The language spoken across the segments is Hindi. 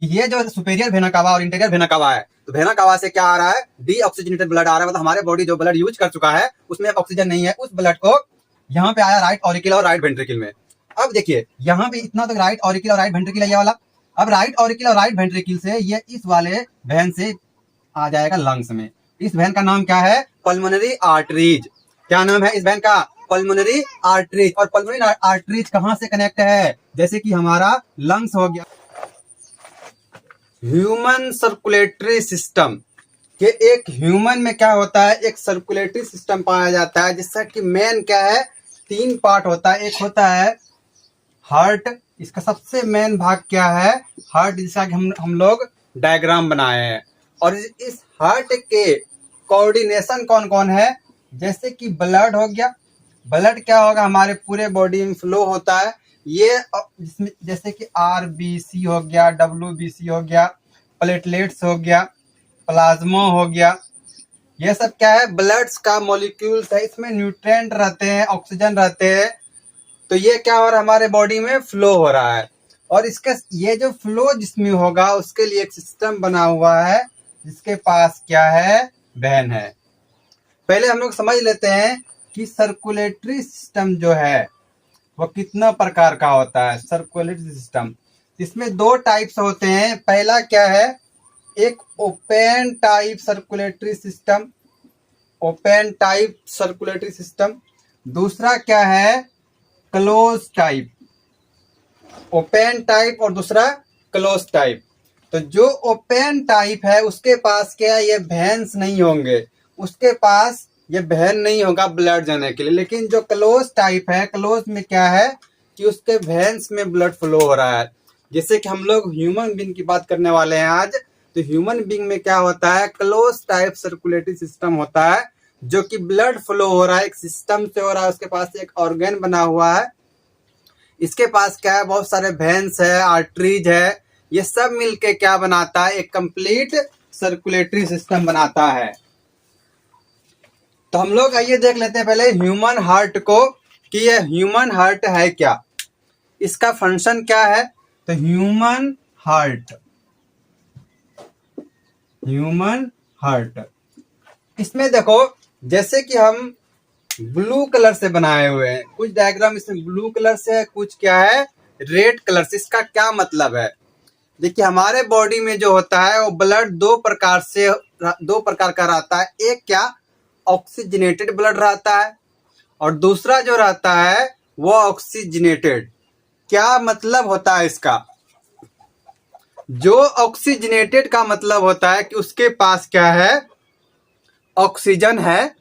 ये जो सुपेरियर वेना कावा और इंटीरियर वेना कावा है, तो वेना कावा से क्या आ रहा है, डी ऑक्सीजनेटेड ब्लड आ रहा है, मतलब हमारे बॉडी जो ब्लड यूज कर चुका है उसमें ऑक्सीजन नहीं है, उस ब्लड को यहाँ पे आया राइट ऑरिकल और राइट वेंट्रिकल में। अब देखिए यहाँ पे इतना तो राइट ऑरिकल और राइट वेंट्रिकल है ये वाला। अब राइट ऑरिकल और राइट वेंट्रिकल से ये इस वाले वेन से आ जाएगा लंग्स में। इस वेन का नाम क्या है, पल्मोनरी आर्टरीज। क्या नाम है इस वेन का, पल्मोनरी आर्टरीज। और पल्मोनरी आर्टरीज कहाँ से कनेक्ट है, जैसे कि हमारा लंग्स हो गया, ह्यूमन सर्कुलेटरी सिस्टम के एक ह्यूमन में क्या होता है, एक सर्कुलेटरी सिस्टम पाया जाता है, जिसका कि मेन क्या है, 3 पार्ट होता है। एक होता है हार्ट, इसका सबसे मेन भाग क्या है, हार्ट, जिसका कि हम लोग डायग्राम बनाए हैं। और इस हार्ट के कोऑर्डिनेशन कौन कौन है, जैसे कि ब्लड हो गया, ब्लड क्या होगा हमारे पूरे बॉडी में फ्लो होता है। ये जिसमें जैसे कि RBC हो गया, WBC हो गया, प्लेटलेट्स हो गया, प्लाज्मा हो गया, ये सब क्या है, ब्लड्स का मॉलिक्यूल्स है। इसमें न्यूट्रिएंट रहते हैं, ऑक्सीजन रहते हैं। तो ये क्या हो रहा है, हमारे बॉडी में फ्लो हो रहा है। और इसका ये जो फ्लो जिसमें होगा उसके लिए एक सिस्टम बना हुआ है, जिसके पास क्या है, वेन है। पहले हम लोग समझ लेते हैं कि सर्कुलेटरी सिस्टम जो है वो कितना प्रकार का होता है। सर्कुलेटरी सिस्टम, इसमें 2 टाइप्स होते हैं। पहला क्या है, एक open type circulatory system, open type circulatory system. दूसरा क्या है, क्लोज टाइप, ओपन टाइप और दूसरा क्लोज टाइप। तो जो ओपन टाइप है उसके पास क्या है, ये वेन्स नहीं होंगे, उसके पास ये वेन नहीं होगा ब्लड जाने के लिए। लेकिन जो क्लोज टाइप है, क्लोज में क्या है कि उसके वेन्स में ब्लड फ्लो हो रहा है। जैसे कि हम लोग ह्यूमन बीइंग की बात करने वाले हैं आज, तो ह्यूमन बीइंग में क्या होता है, क्लोज टाइप सर्कुलेटरी सिस्टम होता है, जो कि ब्लड फ्लो हो रहा है, एक सिस्टम से हो रहा है। उसके पास एक ऑर्गन बना हुआ है, इसके पास क्या है, बहुत सारे वेन्स है, आर्टरीज है, ये सब मिलके क्या बनाता है, एक कंप्लीट सर्कुलेटरी सिस्टम बनाता है। तो हम लोग आइए देख लेते हैं पहले ह्यूमन हार्ट को, कि ये ह्यूमन हार्ट है क्या, इसका फंक्शन क्या है। तो ह्यूमन हार्ट, ह्यूमन हार्ट, इसमें देखो जैसे कि हम ब्लू कलर से बनाए हुए हैं, कुछ डायग्राम इसमें ब्लू कलर से है, कुछ क्या है रेड कलर से। इसका क्या मतलब है, देखिए हमारे बॉडी में जो होता है वो ब्लड 2 प्रकार का रहता है। एक क्या, ऑक्सीजनेटेड ब्लड रहता है, और दूसरा जो रहता है वो ऑक्सीजनेटेड। क्या मतलब होता है इसका, जो ऑक्सीजनेटेड का मतलब होता है कि उसके पास क्या है, ऑक्सीजन है,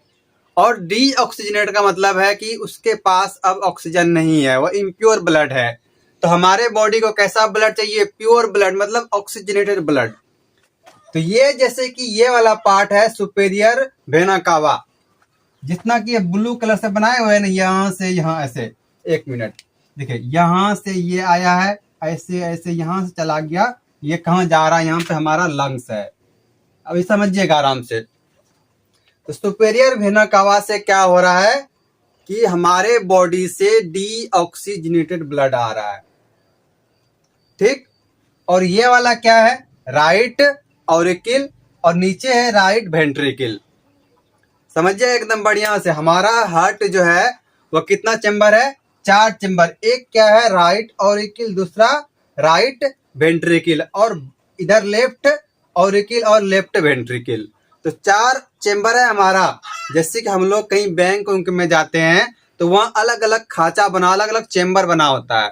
और डी ऑक्सीजनेट का मतलब है कि उसके पास अब ऑक्सीजन नहीं है, वो इम्प्योर ब्लड है। तो हमारे बॉडी को कैसा ब्लड चाहिए, प्योर ब्लड, मतलब ऑक्सीजनेटेड ब्लड। तो ये जैसे कि ये वाला पार्ट है सुपेरियर वेना कावा, जितना कि ये ब्लू कलर से बनाए हुए हैं ना, यहाँ से यहाँ ऐसे, 1 मिनट देखिए, यहाँ से ये आया है, ऐसे ऐसे यहाँ से चला गया, ये कहाँ जा रहा है, यहाँ पे हमारा लंग्स है। अभी समझिएगा आराम से। तो सुपेरियर वेना कावा से क्या हो रहा है कि हमारे बॉडी से डी ऑक्सीजनेटेड ब्लड आ रहा है, ठीक। और ये वाला क्या है, राइट ऑरिकल, और नीचे है राइट वेंट्रिकल। समझिए एकदम बढ़िया से। हमारा हार्ट जो है वो कितना चेम्बर है, 4 चेम्बर। एक क्या है, राइट ऑरिकल, दूसरा राइट वेंट्रिकल, और इधर लेफ्ट ऑरिकल और लेफ्ट वेंट्रिकल। तो 4 चेम्बर है हमारा। जैसे कि हम लोग कहीं बैंक में जाते हैं तो वहाँ अलग अलग खाचा बना, अलग अलग चेम्बर बना होता है।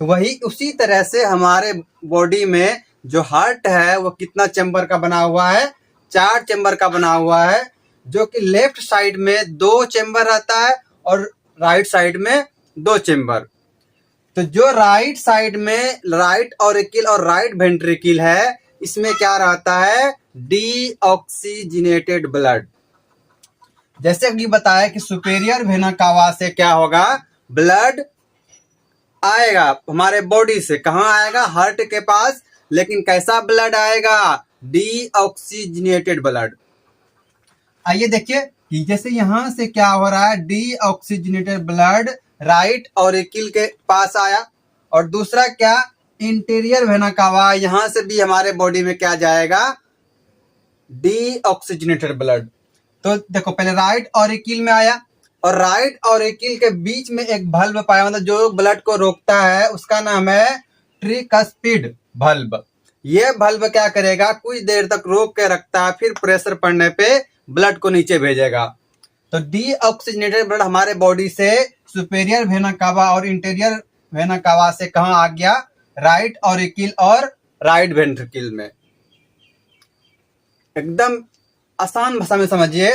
तो वही उसी तरह से हमारे बॉडी में जो हार्ट है वो कितना चेम्बर का बना हुआ है, 4 चेम्बर का बना हुआ है, जो कि लेफ्ट साइड में 2 चेम्बर रहता है और राइट साइड में 2 चेम्बर। तो जो राइट साइड में राइट ऑरिकल और राइट वेंट्रिकल है, इसमें क्या रहता है, डी ऑक्सीजनेटेड ब्लड। जैसे कि बताया कि सुपेरियर वेना कावा से क्या होगा, ब्लड आएगा हमारे बॉडी से, कहाँ आएगा, हार्ट के पास। लेकिन कैसा ब्लड आएगा, डी ऑक्सीजनेटेड ब्लड। आइए देखिए कि जैसे यहां से क्या हो रहा है, deoxygenated blood right auricle के पास आया, और दूसरा क्या, इंटीरियर वेना कावा, यहां से भी हमारे बॉडी में क्या जाएगा, डीऑक्सीजनेटेड ब्लड। तो देखो पहले राइट ऑरिकिल में आया, और राइट ऑरिकिल के बीच में एक भल्ब पाया, मतलब जो ब्लड को रोकता है उसका नाम है ट्रिकस्पिड भल्ब। ये भल्ब क्या करेगा, कुछ देर तक रोक के रखता है, फिर प्रेशर पड़ने पे ब्लड को नीचे भेजेगा। तो डीऑक्सीजनेटेड ब्लड हमारे बॉडी से सुपेरियर वेना कावा और इंटीरियर वेना कावा से कहाँ आ गया, राइट ऑरिकिल और राइट वेंट्रिकल में। एकदम आसान भाषा में समझिए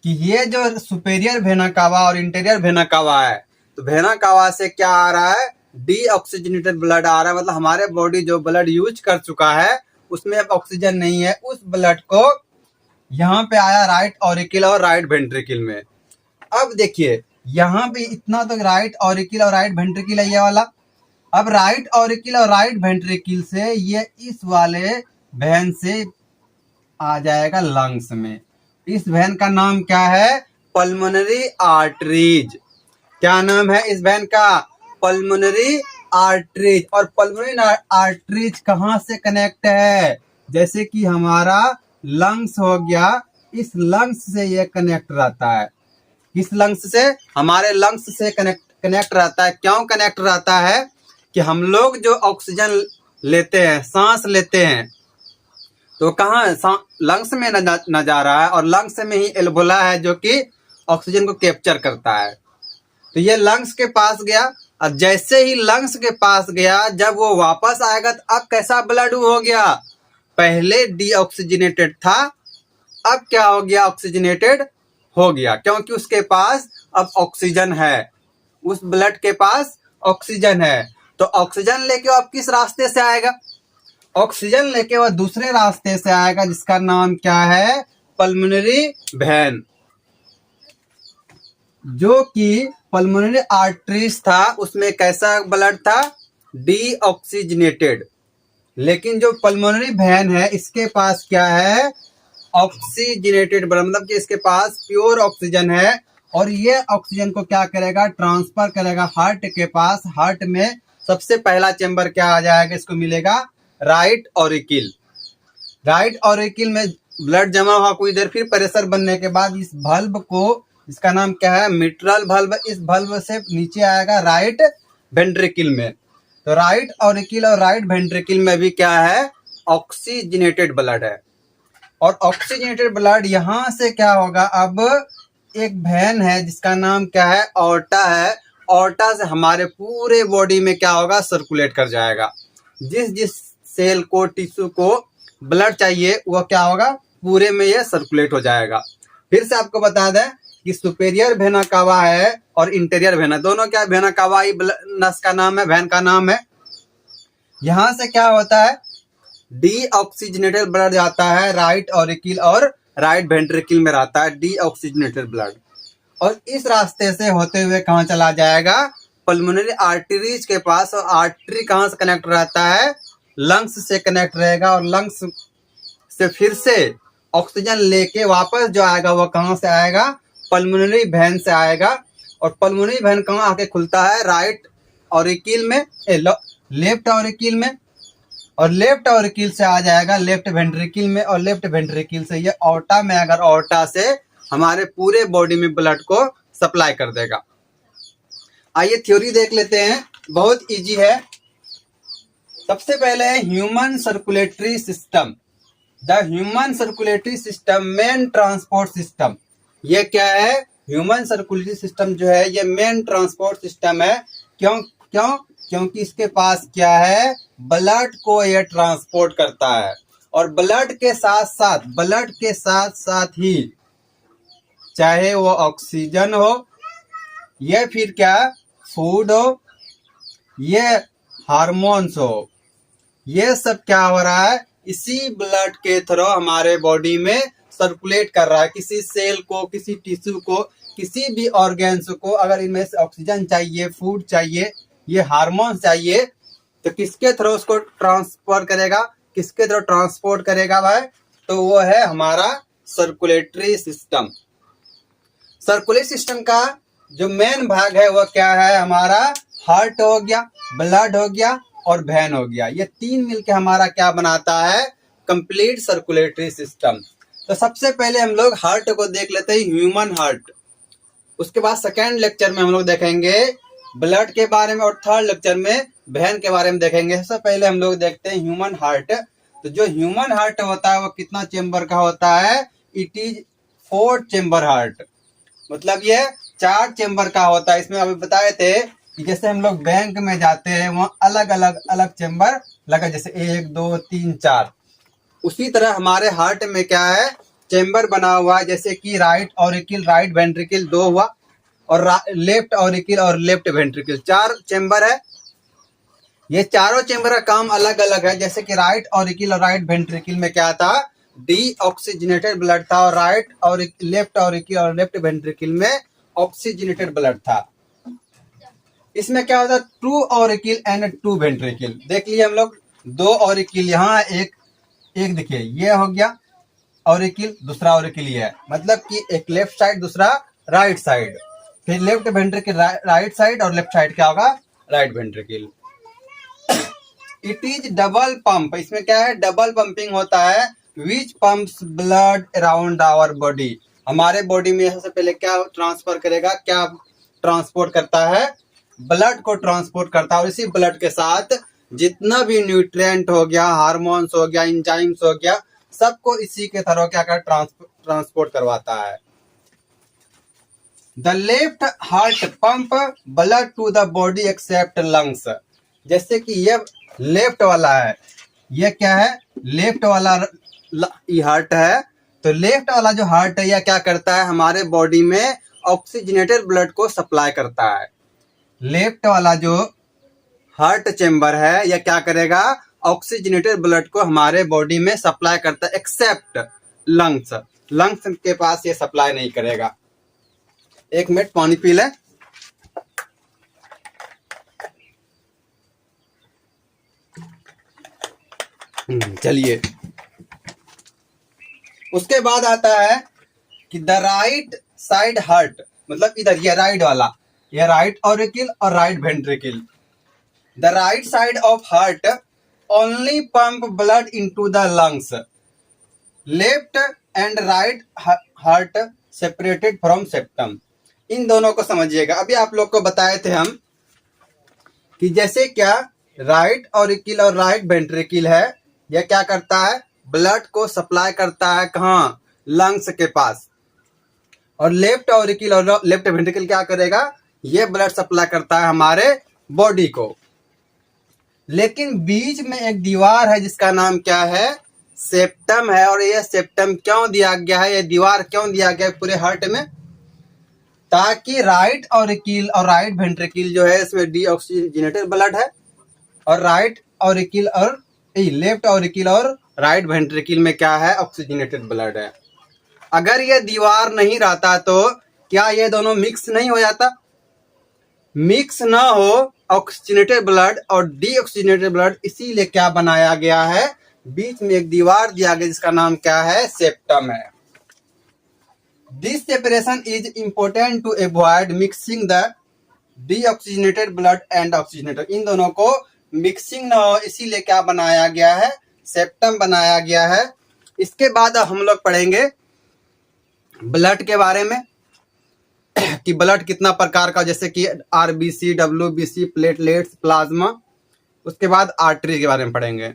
कि ये जो सुपेरियर वेना कावा और इंटीरियर वेना कावा है, तो वेना कावा से क्या आ रहा है, डीऑक्सीजनेटेड ब्लड आ रहा है। मतलब हमारे बॉडी जो ब्लड यूज कर चुका है उसमें अब ऑक्सीजन नहीं है, उस ब्लड को यहाँ पे आया राइट ऑरिकिल और राइट वेंट्रिकल में। अब देखिए यहाँ पे इतना तो राइट ऑरिकिल और राइट वेंट्रिकल है ये वाला। अब राइट ऑरिकिल और राइट वेंट्रिकल से ये इस वाले वेन से आ जाएगा लंग्स में। इस वेन का नाम क्या है, पल्मोनरी आर्टरीज। क्या नाम है इस वेन का, पल्मोनरी आर्टरीज। और पल्मोनरी आर्टरीज कहाँ से कनेक्ट है, जैसे कि हमारा लंग्स हो गया, इस लंग्स से ये कनेक्ट रहता है। किस लंग्स से, हमारे लंग्स से कनेक्ट रहता है। क्यों कनेक्ट रहता है कि हम लोग जो ऑक्सीजन लेते हैं, सांस लेते हैं, तो कहाँ लंग्स में न जा रहा है, और लंग्स में ही एल्वोला है जो कि ऑक्सीजन को कैप्चर करता है। तो ये लंग्स के पास गया, और जैसे ही लंग्स के पास गया, जब वो वापस आएगा तो अब कैसा ब्लड हो गया, पहले डीऑक्सीजनेटेड था, अब क्या हो गया, ऑक्सीजनेटेड हो गया, क्योंकि उसके पास अब ऑक्सीजन है, उस ब्लड के पास ऑक्सीजन है। तो ऑक्सीजन लेके अब किस रास्ते से आएगा, ऑक्सीजन लेके वह दूसरे रास्ते से आएगा, जिसका नाम क्या है, पल्मोनरी वेन। जो कि पल्मोनरी आर्टरीज था, उसमें कैसा ब्लड था, डीऑक्सीजनेटेड। लेकिन जो पल्मोनरी वेन है, इसके पास क्या है, ऑक्सीजनेटेड ब्लड, मतलब कि इसके पास प्योर ऑक्सीजन है। और ये ऑक्सीजन को क्या करेगा, ट्रांसफर करेगा हार्ट के पास। हार्ट में सबसे पहला चेंबर क्या आ जाएगा, इसको मिलेगा राइट ऑरिकिल। राइट ऑरिकिल में ब्लड जमा हुआ कुछ देर, फिर प्रेशर बनने के बाद इस भल्ब को, इसका नाम क्या है, मिट्रल भल्ब, इस भल्ब से नीचे आएगा राइट वेंट्रिकल में। तो राइट ऑरिकिल और राइट वेंट्रिकल में भी क्या है, ऑक्सीजनेटेड ब्लड है। और ऑक्सीजनेटेड ब्लड यहाँ से क्या होगा, अब एक वेन है जिसका नाम क्या है, ऑर्टा है। ऑर्टा से हमारे पूरे बॉडी में क्या होगा, सर्कुलेट कर जाएगा। जिस जिस सेल को, टिश्यू को ब्लड चाहिए, वह क्या होगा, पूरे में ये सर्कुलेट हो जाएगा। फिर से आपको बता दें कि सुपेरियर वेना कावा है और इंटीरियर वेना, दोनों क्या, वेना कावा ही नस का नाम है, वेन का नाम है। यहाँ से क्या होता है, डीऑक्सीजनेटेड ब्लड जाता है राइट ऑरिकिल और राइट वेंट्रिकल में रहता है डीऑक्सीजनेटेड ब्लड। और इस रास्ते से होते हुए कहाँ चला जाएगा, पल्मोनरी आर्टरीज के पास। और आर्टरी कहाँ से कनेक्ट रहता है, लंग्स से कनेक्ट रहेगा, और लंग्स से फिर से ऑक्सीजन लेके वापस जो आएगा वह कहाँ से आएगा, पल्मोनरी वेन से आएगा। और पल्मोनरी वेन कहाँ आके खुलता है, राइट ऑरिकिल में, लेफ्ट ऑरिकिल में, और लेफ्ट ऑरिकिल से आ जाएगा लेफ्ट वेंट्रिकल में, और लेफ्ट वेंट्रिकल से ये ऑर्टा में, अगर ऑर्टा से हमारे पूरे बॉडी में ब्लड को सप्लाई कर देगा। आइए थ्योरी देख लेते हैं, बहुत इजी है। सबसे पहले है human circulatory system. The human circulatory system main transport system. ये क्या है, ह्यूमन सर्कुलेटरी सिस्टम जो है ये मेन ट्रांसपोर्ट सिस्टम है। क्योंकि इसके पास क्या है, ब्लड को ये ट्रांसपोर्ट करता है। और ब्लड के साथ साथ ही चाहे वो ऑक्सीजन हो, ये फिर क्या, फूड हो, ये हार्मोन्स हो, ये सब क्या हो रहा है, इसी ब्लड के थ्रू हमारे बॉडी में सर्कुलेट कर रहा है। किसी सेल को, किसी टिश्यू को, किसी भी ऑर्गेन्स को अगर इनमें से ऑक्सीजन चाहिए, फूड चाहिए, ये हार्मोन्स चाहिए, तो किसके थ्रू उसको ट्रांसफर करेगा, किसके थ्रू ट्रांसपोर्ट करेगा भाई, तो वो है हमारा सर्कुलेटरी सिस्टम। सर्कुलेटरी सिस्टम का जो मेन भाग है वो क्या है, हमारा हार्ट हो गया, ब्लड हो गया, और वेन हो गया, ये तीन मिलके हमारा क्या बनाता है, कंप्लीट सर्कुलेटरी सिस्टम। तो सबसे पहले हम लोग हार्ट को देख लेते हैं, ह्यूमन हार्ट। उसके बाद सेकेंड लेक्चर में हम लोग देखेंगे ब्लड के बारे में, और थर्ड लेक्चर में वेन के बारे में देखेंगे। सबसे पहले हम लोग देखते हैं ह्यूमन हार्ट। तो जो ह्यूमन हार्ट होता है वो कितना चेम्बर का होता है, इट इज 4 चेम्बर हार्ट, मतलब ये 4 चेम्बर का होता है। इसमें अभी बताए थे कि जैसे हम लोग बैंक में जाते हैं वहाँ अलग अलग चेम्बर लगा, जैसे 1 2 3 4, उसी तरह हमारे हार्ट में क्या है, चेम्बर बना हुआ है। जैसे कि राइट ऑरिकल, राइट वेंट्रिकल 2 हुआ, और लेफ्ट ऑरिकल और लेफ्ट वेंट्रिकल 4 चेम्बर है। ये चारों चेम्बर का काम अलग अलग है। जैसे कि राइट ऑरिकल और राइट वेंट्रिकल में क्या था, डीऑक्सीजनेटेड ब्लड था, और राइट और लेफ्ट ऑरिकल और लेफ्ट वेंट्रिकल में ऑक्सीजनेटेड ब्लड था। इसमें क्या होता है, two auricle and two ventricle. देख लिए हम लोग, 2 ऑरिकल यहाँ, एक देखिए ये हो गया ऑरिकल, दूसरा ऑरिकल ये है, मतलब कि एक लेफ्ट साइड दूसरा राइट साइड, फिर लेफ्ट वेंट्रिकल राइट साइड और लेफ्ट साइड क्या होगा, right ventricle. It is double pump, इसमें क्या है, डबल पंपिंग होता है, which pumps blood around our body. हमारे बॉडी में सबसे पहले क्या ट्रांसफर करेगा, क्या ट्रांसपोर्ट करता है, ब्लड को ट्रांसपोर्ट करता है। और इसी ब्लड के साथ जितना भी न्यूट्रिएंट हो गया, हार्मोन्स हो गया, एंजाइम्स हो गया, सबको इसी के थ्रू क्या कर ट्रांसपोर्ट करवाता है। The left heart pump blood to the body except lungs. जैसे कि ये लेफ्ट वाला है, ये क्या है, लेफ्ट वाला ये हार्ट है। तो लेफ्ट वाला जो हार्ट है यह क्या करता है, हमारे बॉडी में ऑक्सीजनेटेड ब्लड को सप्लाई करता है। लेफ्ट वाला जो हार्ट चेम्बर है यह क्या करेगा, ऑक्सीजनेटेड ब्लड को हमारे बॉडी में सप्लाई करता है, एक्सेप्ट लंग्स। लंग्स के पास ये सप्लाई नहीं करेगा। 1 मिनट पानी पी ले। चलिए, उसके बाद आता है कि द राइट साइड हार्ट, मतलब इधर ये राइट वाला, ये राइट ऑरिकल और right ventricle. The right side of heart only pump blood into the lungs. Left and right heart separated from septum. इन दोनों को समझिएगा। अभी आप लोग को बताए थे हम कि जैसे क्या राइट ऑरिकल और राइट वेंट्रिकल है, यह क्या करता है, ब्लड को सप्लाई करता है कहाँ, लंग्स के पास। और लेफ्ट ऑरिकल और लेफ्ट वेंट्रिकल क्या करेगा, ये ब्लड सप्लाई करता है हमारे बॉडी को। लेकिन बीच में एक दीवार है जिसका नाम क्या है, सेप्टम है। और यह सेप्टम क्यों दिया गया है, यह दीवार क्यों दिया गया है पूरे हार्ट में, ताकि राइट ऑरिकल और राइट वेंट्रिकल जो है इसमें डीऑक्सीजनेटेड ब्लड है, और राइट ऑरिकल और लेफ्ट ऑरिकल और राइट वेंट्रिकल में क्या है, ऑक्सीजनेटेड ब्लड है। अगर ये दीवार नहीं रहता तो क्या ये दोनों मिक्स नहीं हो जाता, मिक्स ना हो ऑक्सीजनेटेड ब्लड और डीऑक्सीजनेटेड ब्लड, इसीलिए क्या बनाया गया है, बीच में एक दीवार दिया गया जिसका नाम क्या है, सेप्टम है। This separation is important to avoid mixing the deoxygenated blood and oxygenated. इन दोनों को मिक्सिंग ना हो, इसीलिए क्या बनाया गया है, सेप्टम बनाया गया है। इसके बाद हम लोग पढ़ेंगे ब्लड के बारे में कि ब्लड कितना प्रकार का, जैसे कि आरबीसी, डब्ल्यूबीसी, प्लेटलेट्स, प्लाज्मा। उसके बाद आर्टरी के बारे में पढ़ेंगे।